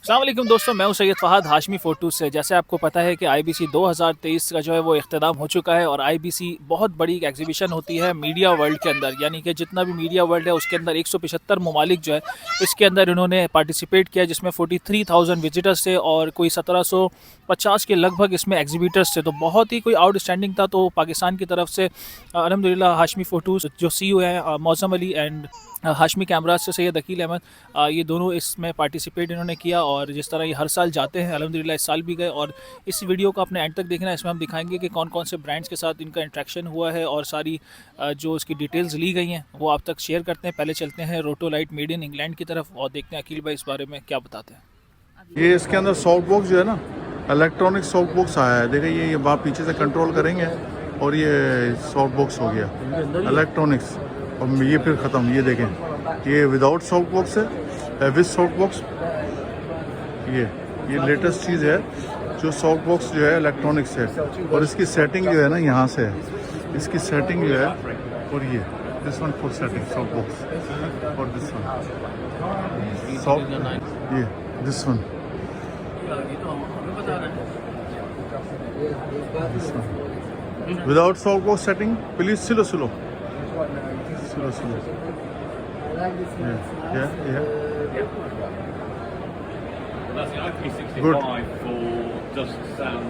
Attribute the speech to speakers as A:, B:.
A: अस्सलाम वालेकुम दोस्तों, मैं हूं सैयद फ़हद हाशमी फ़ोटो से। जैसे आपको पता है कि आईबीसी 2023 का जो है वो इख्तिताम हो चुका है और आईबीसी बहुत बड़ी एक एग्जीबिशन होती है मीडिया वर्ल्ड के अंदर, यानी कि जितना भी मीडिया वर्ल्ड है उसके अंदर 175 ममालिक जो है इसके अंदर इन्होंने पार्टिसिपेट किया, जिसमें 43,000 विजिटर्स थे और कोई 1750 के लगभग इसमें एग्जीबिटर्स थे। तो बहुत ही कोई आउटस्टैंडिंग था। तो पाकिस्तान की तरफ से अल्हम्दुलिल्लाह हाशमी फ़ोटोज़ जो CEO हैं मौज़म अली एंड हाशमी कैमराज से सैयद अकील अहमद, ये दोनों इसमें पार्टिसिपेट इन्होंने किया। और जिस तरह ये हर साल जाते हैं अल्हम्दुलिल्लाह इस साल भी गए। और इस वीडियो को अपने एंड तक देखना, इसमें हम दिखाएंगे कि कौन कौन से ब्रांड्स के साथ इनका इंट्रैक्शन हुआ है और सारी जो इसकी डिटेल्स ली गई हैं वो आप तक शेयर करते हैं। पहले चलते हैं रोटोलाइट मेड इन इंग्लैंड की तरफ और देखते हैं अकील भाई इस बारे में क्या बताते हैं।
B: ये इसके अंदर सॉफ्ट बॉक्स जो है ना, इलेक्ट्रॉनिक सॉफ्ट बॉक्स आया है। देखिए ये बाप पीछे से कंट्रोल करेंगे और ये सॉफ्ट बॉक्स हो गया इलेक्ट्रॉनिक्स। और ये फिर ख़त्म। ये देखें, ये विदाउट सॉफ्ट बॉक्स है, विद सॉफ्ट बॉक्स। ये लेटेस्ट चीज़ है जो सॉफ्ट बॉक्स जो है इलेक्ट्रॉनिक्स है। और इसकी सेटिंग जो है ना यहाँ से है, इसकी सेटिंग जो है। और ये this one for setting soft box और दिस वन सॉफ्ट, ये this one without soft box setting. Please slow. Yeah.
C: That's the IP65
B: Good.
C: for just sound